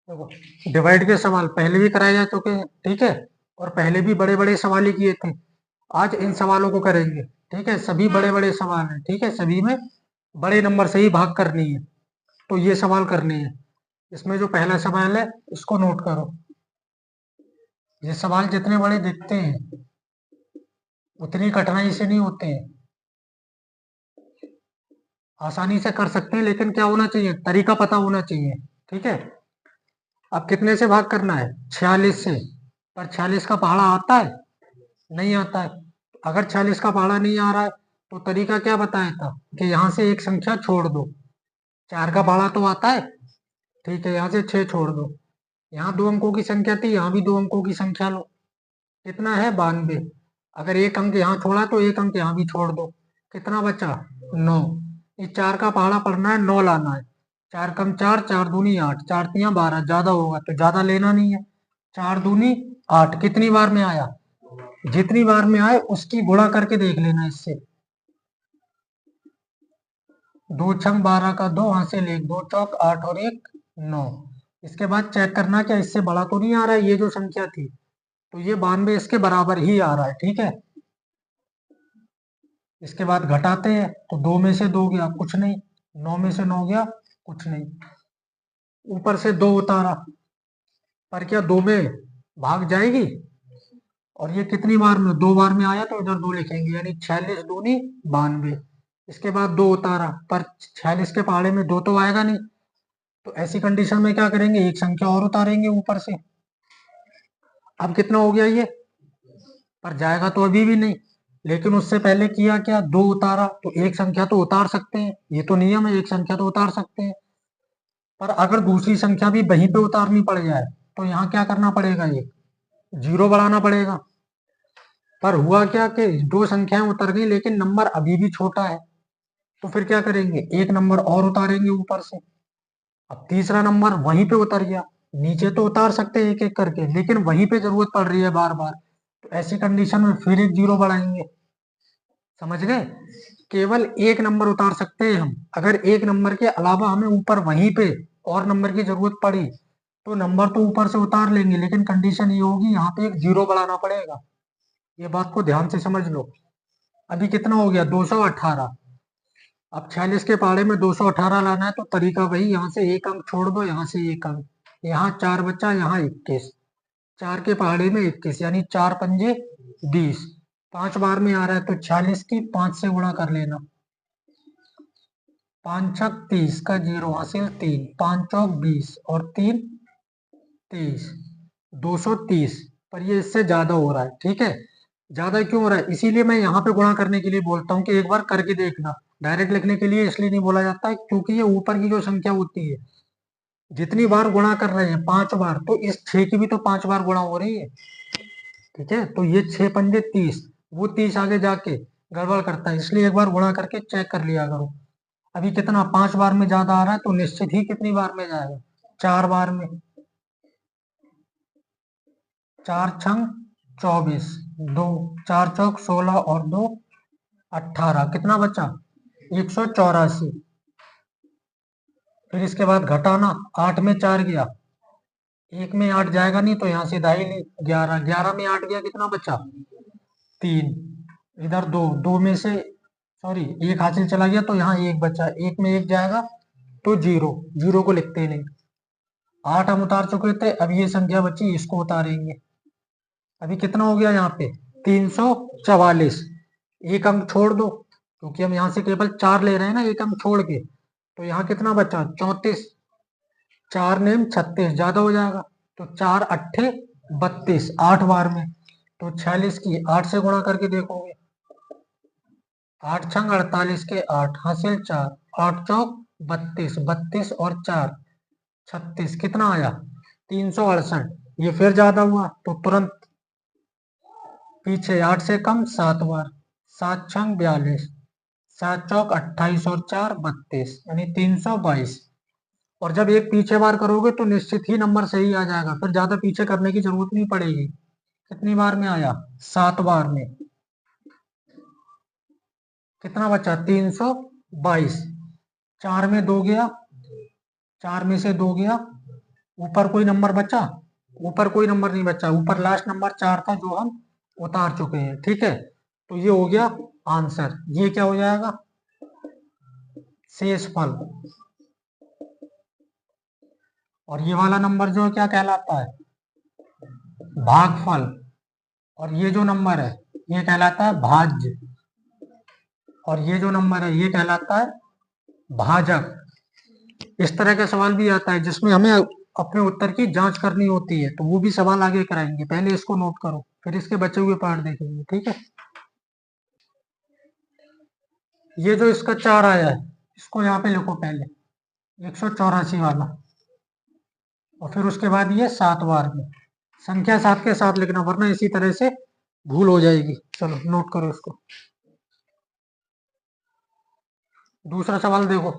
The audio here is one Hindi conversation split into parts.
देखो, डिवाइड के सवाल पहले भी कराए जा चुके हैं, ठीक है, और पहले भी बड़े बड़े सवाल ही किए थे। आज इन सवालों को करेंगे, ठीक है, सभी बड़े बड़े सवाल हैं, ठीक है, सभी में बड़े नंबर से ही भाग करनी है। तो ये सवाल करने हैं। इसमें जो पहला सवाल है इसको नोट करो। ये सवाल जितने बड़े दिखते हैं उतनी कठिनाई से नहीं होते हैं, आसानी से कर सकते हैं, लेकिन क्या होना चाहिए, तरीका पता होना चाहिए, ठीक है। अब कितने से भाग करना है, 46 से। पर 46 का पहाड़ा आता है, नहीं आता है। अगर 46 का पहाड़ा नहीं आ रहा है तो तरीका क्या बताया था कि यहाँ से एक संख्या छोड़ दो। 4 का पहाड़ा तो आता है, ठीक है, यहाँ से 6 छोड़ दो। यहाँ 2 अंकों की संख्या थी, यहाँ भी 2 अंकों की संख्या लो। कितना है, 92। अगर एक अंक यहाँ छोड़ा तो एक अंक यहाँ भी छोड़ दो। कितना बचा, 9। इस 4 का पहाड़ा पढ़ना है, 9 लाना है। 4 कम 4, 4 दूनी 8, 4 तियां 12, ज्यादा होगा तो ज्यादा लेना नहीं है। 4 दूनी 8, कितनी बार में आया, जितनी बार में आए उसकी गुणा करके देख लेना इससे। 2 छंग 12 का 2, वहां से ले 2 चौक 8 और 1 9। इसके बाद चेक करना क्या इससे बड़ा तो नहीं आ रहा है, ये जो संख्या थी, तो ये 92 इसके बराबर ही आ रहा है, ठीक है। इसके बाद घटाते हैं तो 2 में से 2 गया, कुछ नहीं। 9 में से 9 गया, कुछ नहीं। ऊपर से 2 उतारा, पर क्या 2 में भाग जाएगी, और ये कितनी बार में, 2 बार में आया तो इधर 2 लिखेंगे, यानी 46 दूनी 92। इसके बाद 2 उतारा, पर 46 के पहाड़े में 2 तो आएगा नहीं, तो ऐसी कंडीशन में क्या करेंगे, एक संख्या और उतारेंगे ऊपर से। अब कितना हो गया ये, पर जाएगा तो अभी भी नहीं, लेकिन उससे पहले किया क्या, 2 उतारा, तो एक संख्या तो उतार सकते हैं, ये तो नियम है, एक संख्या तो उतार सकते हैं। पर अगर दूसरी संख्या भी वहीं पे उतारनी पड़ जाए तो यहाँ क्या करना पड़ेगा, ये जीरो बढ़ाना पड़ेगा। पर हुआ क्या कि 2 संख्याएं उतर गई लेकिन नंबर अभी भी छोटा है, तो फिर क्या करेंगे, एक नंबर और उतारेंगे ऊपर से। अब तीसरा नंबर वहीं पे उतर गया, नीचे तो उतार सकते हैं एक एक करके, लेकिन वहीं पे जरूरत पड़ रही है बार बार, तो ऐसी कंडीशन में फिर एक जीरो बढ़ाएंगे। समझ गए, केवल एक नंबर उतार सकते हैं हम। अगर एक नंबर के अलावा हमें ऊपर वहीं पे और नंबर की जरूरत पड़ी तो नंबर तो ऊपर से उतार लेंगे, लेकिन कंडीशन ये होगी यहाँ पे एक जीरो बढ़ाना पड़ेगा। ये बात को ध्यान से समझ लो। अभी कितना हो गया, 218। अब 46 के पहाड़े में 218 लाना है तो तरीका वही, यहाँ से एक अंक छोड़ दो, यहाँ से एक अंक, यहाँ 4 बचा, यहाँ 21। 4 के पहाड़े में 21, यानी 4 पंजे 20। 5 बार में आ रहा है तो 46 की 5 से गुणा कर लेना। 5 छक 30 का जीरो हासिल 3, 5 चौक 20 और 3 23, 230। पर ये इससे ज्यादा हो रहा है, ठीक है। ज्यादा क्यों हो रहा है, इसीलिए मैं यहाँ पे गुणा करने के लिए बोलता हूँ कि एक बार करके देखना। डायरेक्ट लिखने के लिए इसलिए नहीं बोला जाता है क्योंकि ये ऊपर की जो संख्या होती है, जितनी बार गुणा कर रहे हैं 5 बार, तो इस 6 की भी तो 5 बार गुणा हो रही है, ठीक है। तो ये 6 पंजे 30, वो 30 आगे जाके गड़बड़ करता है, इसलिए एक बार गुणा करके चेक कर लिया करो। अभी कितना, 5 बार में ज्यादा आ रहा है तो निश्चित ही कितनी बार में जाएगा, 4 बार में। 4 छंग 24, 2 4 चौक 16 और 2 18, कितना बचा, 184। फिर इसके बाद घटाना, 8 में 4 गया, एक में 8 जाएगा नहीं तो यहाँ से दाई ली, 11, 11 में 8 गया, कितना बचा, 3। इधर 2, 2 में से सॉरी एक हासिल चला गया तो यहाँ एक बचा, एक में एक जाएगा तो जीरो, जीरो को लिखते नहीं। 8 हम उतार चुके थे, अब ये संख्या बची, इसको उतारेंगे। अभी कितना हो गया यहाँ पे, 344। एक अंक छोड़ दो क्योंकि हम यहाँ से केवल 4 ले रहे हैं ना, एक अंक छोड़ के, तो यहाँ कितना बचा, 34। 4 नेम 36, ज्यादा हो जाएगा, तो 4 अट्ठे 32, 8 बार में। तो 46 की 8 से गुणा करके देखोगे, 8 छंग 48 के 8 हासिल 4, 8 चौक 32, 32 और 4 36, कितना आया, 368। ये फिर ज्यादा हुआ तो तुरंत पीछे 8 से कम 7 बार, 7 छंग 42, 7 चौक 28 और 4 32, यानी 322। और जब एक पीछे बार करोगे तो निश्चित ही नंबर सही आ जाएगा, फिर ज्यादा पीछे करने की जरूरत नहीं पड़ेगी। कितनी बार में आया, 7 बार में। कितना बचा, 322। 4 में 2 गया, 4 में से 2 गया, ऊपर कोई नंबर बचा? ऊपर कोई नंबर नहीं बचा, ऊपर लास्ट नंबर 4 था जो हम उतार चुके हैं। ठीक है, तो ये हो गया आंसर। ये क्या हो जाएगा? शेषफल। और ये वाला नंबर जो है क्या कहलाता है? भागफल। और ये जो नंबर है ये कहलाता है भाज्य। और ये जो नंबर है ये कहलाता है भाजक। इस तरह का सवाल भी आता है जिसमें हमें अपने उत्तर की जांच करनी होती है, तो वो भी सवाल आगे कराएंगे। पहले इसको नोट करो, फिर इसके बचे हुए पार्ट देखेंगे। ठीक है, ये जो इसका 4 आया है इसको यहाँ पे लिखो पहले, 184 वाला। और फिर उसके बाद ये 7 बार में, संख्या 7 के साथ लिखना, वरना इसी तरह से भूल हो जाएगी। चलो नोट करो इसको। दूसरा सवाल देखो,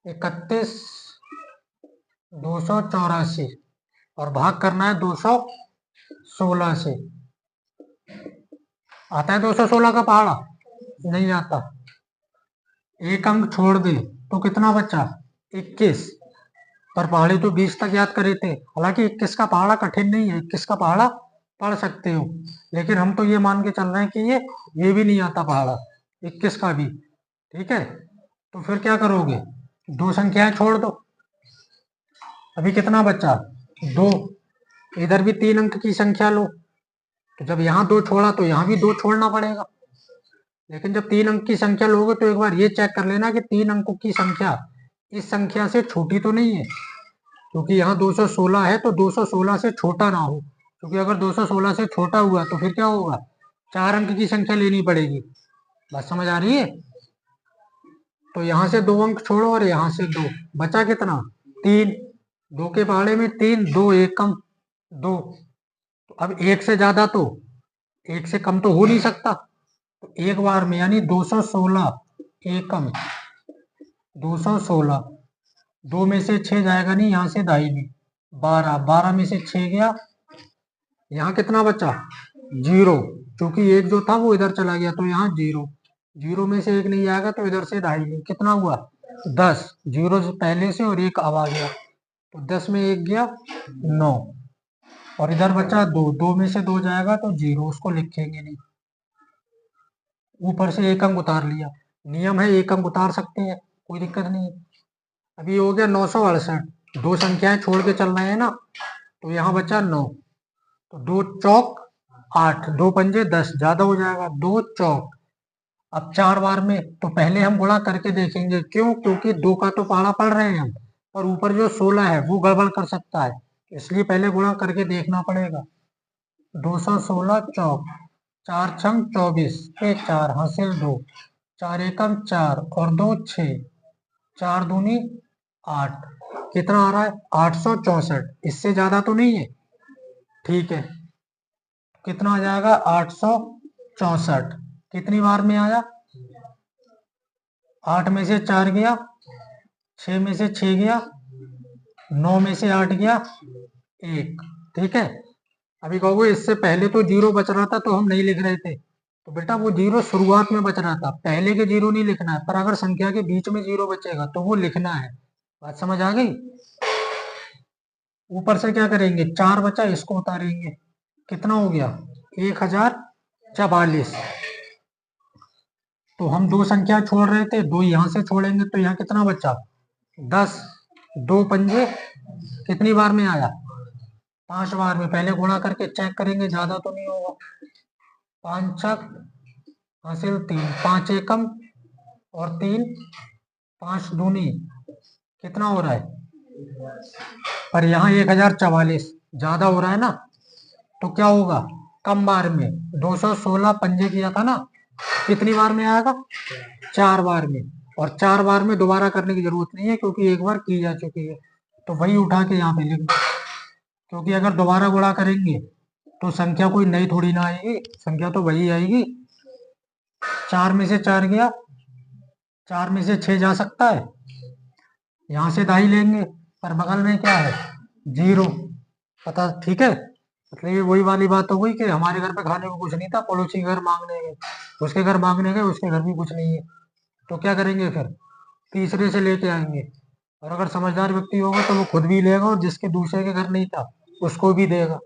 31,284 और भाग करना है 216 से। आता है 216 का पहाड़ा? नहीं आता। एक अंक छोड़ दे तो कितना बचा? 21। पर पहाड़े तो 20 तक याद करे थे। हालांकि 21 का पहाड़ा कठिन नहीं है, 21 का पहाड़ा पढ़ सकते हो, लेकिन हम तो ये मान के चल रहे हैं कि ये भी नहीं आता पहाड़ा 21 का भी। ठीक है, तो फिर क्या करोगे? दो संख्याएं छोड़ दो। अभी कितना बचा? 2। इधर भी 3 अंक की संख्या लो, तो जब यहाँ 2 छोड़ा तो यहाँ भी 2 छोड़ना पड़ेगा। लेकिन जब 3 अंक की संख्या लोगे तो एक बार ये चेक कर लेना कि 3 अंकों की संख्या इस संख्या से छोटी तो नहीं है, क्योंकि यहाँ 216 है तो 216 से छोटा ना हो। क्योंकि अगर 216 से छोटा हुआ तो फिर क्या होगा? 4 अंक की संख्या लेनी पड़ेगी। बात समझ आ रही है? तो यहाँ से 2 अंक छोड़ो और यहाँ से 2, बचा कितना? 3। 2 के पहाड़े में 3, 2 एक अंक 2। तो अब एक से ज्यादा तो, एक से कम तो हो नहीं सकता, तो एक बार में यानी 216 एकम 216। 2 में से 6 जाएगा नहीं, यहाँ से दाहिने 12, 12 में से 6 गया, यहाँ कितना बचा? 0। क्योंकि एक जो था वो इधर चला गया तो यहाँ 0। 0 में से एक नहीं आएगा तो इधर से दाहिने कितना हुआ? 10। 0 पहले से और एक अब आ गया, तो 10 में एक गया 9। और इधर बचा 2, 2 में से 2 जाएगा तो 0, उसको लिखेंगे नहीं। ऊपर से एक अंक उतार लिया, नियम है एक अंक उतार सकते हैं, कोई दिक्कत नहीं है। अभी हो गया 968। 2 संख्याएं छोड़ के चल रहे हैं ना, तो यहाँ बचा 9। तो 2 चौक 8, 2 पंजे 10, ज्यादा हो जाएगा 2 चौक। अब 4 बार में तो पहले हम गुणा करके देखेंगे, क्यों? क्योंकि 2 का तो पहाड़ा पढ़ रहे हैं हम, और ऊपर जो 16 है वो गड़बड़ कर सकता है, इसलिए पहले गुणा करके देखना पड़ेगा। 216 चौक, 4 छंग 24 के 4 हासिल 2, 4 एकम 4 और 2 6, 4 दूनी 8। कितना आ रहा है? 864। इससे ज्यादा तो नहीं है? ठीक है, कितना आ जाएगा? 864। कितनी बार में आया? 8 में से 4 गया, 6 में से 6 गया, 9 में से 8 गया 1। ठीक है, अभी कहोगे इससे पहले तो 0 बच रहा था तो हम नहीं लिख रहे थे। तो बेटा वो 0 शुरुआत में बच रहा था, पहले के 0 नहीं लिखना है, पर अगर संख्या के बीच में 0 बचेगा तो वो लिखना है। बात समझ आ गई? ऊपर से क्या करेंगे? 4 बचा, इसको उतारेंगे, कितना हो गया? 1044। तो हम 2 संख्या छोड़ रहे थे, 2 यहाँ से छोड़ेंगे तो यहाँ कितना बचा? 10। 2 पंजे कितनी बार में आया? 5 बार में। पहले गुणा करके चेक करेंगे, ज्यादा तो नहीं होगा। 5 छक हासिल 3, 5 एकम और 3, 5 दूनी कितना हो रहा है? पर यहाँ 1044 ज्यादा हो रहा है ना, तो क्या होगा? कम बार में। 216 पंजे किया था ना, कितनी बार में आएगा? 4 बार में। और 4 बार में दोबारा करने की जरूरत नहीं है, क्योंकि एक बार की जा चुकी है, तो वही उठा के यहाँ पे लिख दो। क्योंकि अगर दोबारा गुणा करेंगे तो संख्या कोई नई थोड़ी ना आएगी, संख्या तो वही आएगी। 4 में से 4 गया, 4 में से 6 जा सकता है, यहाँ से दाई लेंगे, पर बगल में क्या है? 0। पता? ठीक है, मतलब ये वही वाली बात हो गई कि हमारे घर पे खाने को कुछ नहीं था, पड़ोसी के घर मांगने गए, उसके घर मांगने गए, उसके घर भी कुछ नहीं है, तो क्या करेंगे फिर? तीसरे से लेके आएंगे। और अगर समझदार व्यक्ति होगा तो वो खुद भी लेगा और जिसके दूसरे के घर नहीं था उसको भी देगा।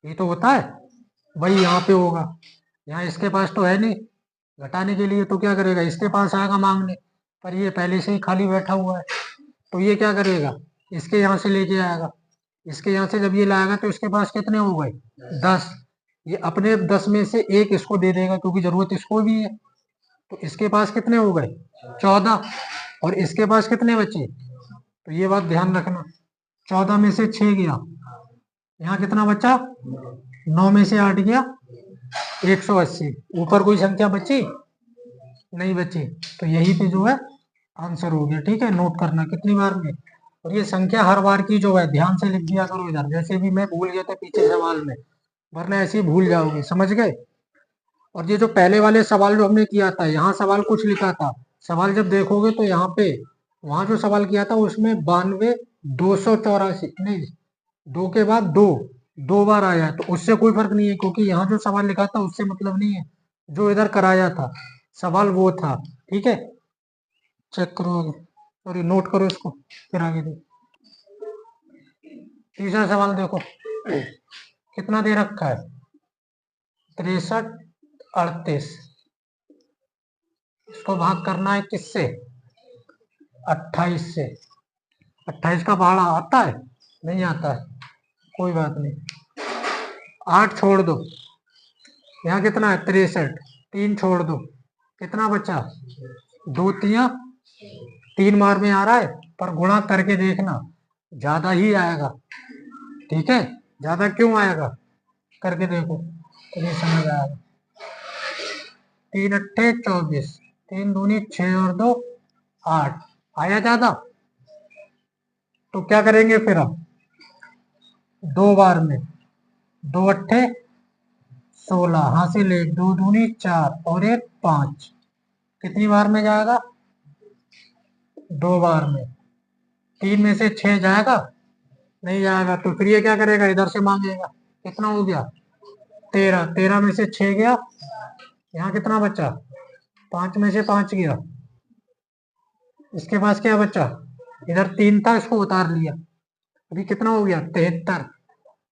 ये तो होता है, वही यहाँ पे होगा। यहाँ इसके पास तो है नहीं घटाने के लिए, तो क्या करेगा, इसके पास आएगा मांगने, पर ये पहले से ही खाली बैठा हुआ है, तो ये क्या करेगा, इसके यहाँ से लेके आएगा। इसके यहाँ से जब ये लाएगा तो इसके पास कितने हो गए, 10। ये अपने 10 में से एक इसको दे देगा क्योंकि जरूरत इसको भी है, तो इसके पास कितने हो गए, 14। और इसके पास कितने बचे, तो ये बात ध्यान रखना, 14 में से 6 गया, यहाँ कितना बचा, 9 में से 8 गया, 180। ऊपर कोई संख्या बची नहीं बची, तो यही पे जो है आंसर हो गया। ठीक है, नोट करना कितनी बार में, और ये संख्या हर बार की जो है ध्यान से लिख दिया करो इधर, जैसे भी मैं भूल गया था पीछे सवाल में, वरना ऐसे ही भूल जाओगे, समझ गए। और ये जो पहले वाले सवाल जो हमने किया था, यहाँ सवाल कुछ लिखा था, सवाल जब देखोगे तो यहाँ पे वहां जो सवाल किया था उसमें 92 284 नहीं, 2 के बाद 2 2 बार आया है, तो उससे कोई फर्क नहीं है क्योंकि यहाँ जो सवाल लिखा था उससे मतलब नहीं है, जो इधर कराया था सवाल वो था। ठीक है, चेक करो आगे, सॉरी नोट करो इसको, फिर आगे दो। तीसरा सवाल देखो, कितना दे रखा है, 63 38। इसको भाग करना है किससे, 28 से। 28 का पहाड़ा आता है, नहीं आता है, कोई बात नहीं, 8 छोड़ दो, यहाँ कितना है 63, 3 छोड़ दो, कितना बचा, 2 तिया 3 बार में आ रहा है, पर गुणा करके देखना ज्यादा ही आएगा। ठीक है, ज्यादा क्यों आएगा, करके देखो तो ये समझ आएगा। 3 अट्ठे 24, 3 दूनी 6 और 2 8, आया ज्यादा, तो क्या करेंगे फिर हम, 2 बार में, 2 अट्ठे 16, हासिल 1, 2 दूनी 4 और 1 5, कितनी बार में जाएगा, 2 बार में। 3 में से 6 जाएगा, नहीं जाएगा, तो फिर ये क्या करेगा, इधर से मांगेगा, कितना हो गया 13, 13 में से 6 गया, यहाँ कितना बचा, 5 में से 5 गया, इसके पास क्या बचा, इधर 3 था इसको उतार लिया, अभी कितना हो गया 73,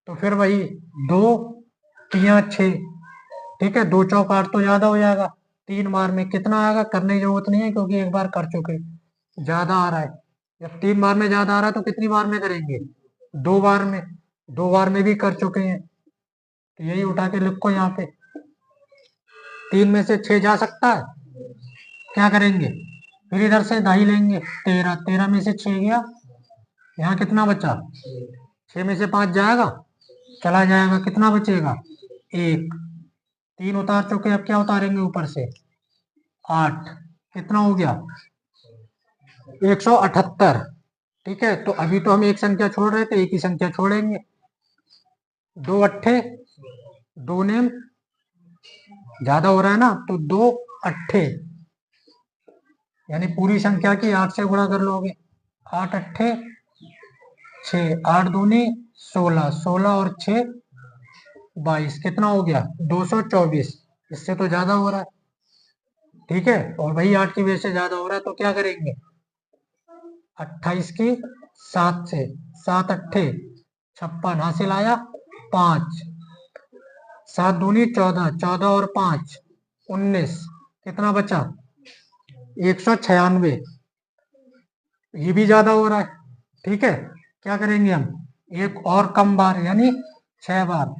तो फिर वही 2 तिया 6। ठीक है, 2 चौक 8 तो ज्यादा हो जाएगा, 3 बार में कितना आएगा, करने की जरूरत नहीं है क्योंकि एक बार कर चुके, ज्यादा आ रहा है। जब 3 बार में ज्यादा आ रहा है तो कितनी बार में करेंगे, 2 बार में, 2 बार में भी कर चुके हैं, तो यही उठा के लिखो यहाँ पे। 3 में से 6 जा सकता है, क्या करेंगे, फिर इधर से दाई लेंगे, 13, 13 में से 6 गया, यहाँ कितना बचा, 6 में से 5 जाएगा, चला जाएगा, कितना बचेगा 1, 3 उतार चुके, अब क्या उतारेंगे ऊपर से 8, कितना हो गया 178। ठीक है, तो अभी तो हम एक संख्या छोड़ रहे थे, एक ही संख्या छोड़ेंगे, 2 अट्ठे 2 नेम ज्यादा हो रहा है ना, तो 2 अट्ठे यानी पूरी संख्या की 8 से गुणा कर लोगे, 8 अट्ठे 6, 8 दूनी 16, 16 और 6 22, कितना हो गया 224, इससे तो ज्यादा हो रहा है। ठीक है, और वही 8 की वजह से ज्यादा हो रहा है, तो क्या करेंगे, 28 की 7 से, 7 अट्ठे 56, हासिल आया 5, 7 दूनी 14, 14 और 5 19, कितना बचा 196, ये भी ज्यादा हो रहा है। ठीक है, क्या करेंगे हम, एक और कम बार यानी 6 बार,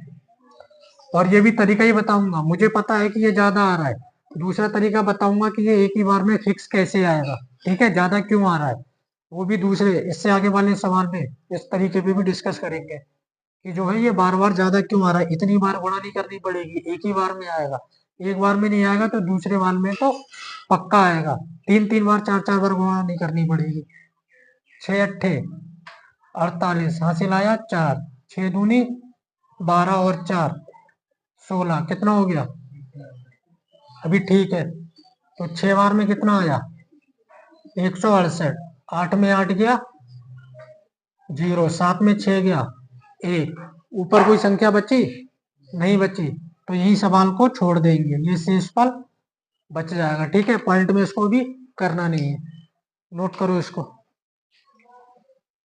और ये भी तरीका ही बताऊंगा, मुझे पता है कि ये ज्यादा आ रहा है, दूसरा तरीका बताऊंगा कि ये एक ही बार में फिक्स कैसे आएगा। ठीक है, ज्यादा क्यों आ रहा है, वो भी दूसरे इससे आगे वाले सवाल में इस तरीके पे भी डिस्कस करेंगे कि जो है ये बार बार ज्यादा क्यों आ रहा है, इतनी बार गुणा नहीं करनी पड़ेगी, एक ही बार में आएगा, एक बार में नहीं आएगा तो दूसरे बार में तो पक्का आएगा, 3 बार 4 बार गुणा नहीं करनी पड़ेगी। 6 अट्ठे 48, हासिल आया 4, 6 दूनी 12 और 4 16, कितना हो गया, अभी ठीक है, तो 6 बार में कितना आया 168, 8 में 8 गया 0, 7 में 6 गया 1, ऊपर कोई संख्या बची नहीं बची, तो यही सवाल को छोड़ देंगे, ये शेषफल बच जाएगा। ठीक है, पॉइंट में इसको भी करना नहीं है, नोट करो इसको।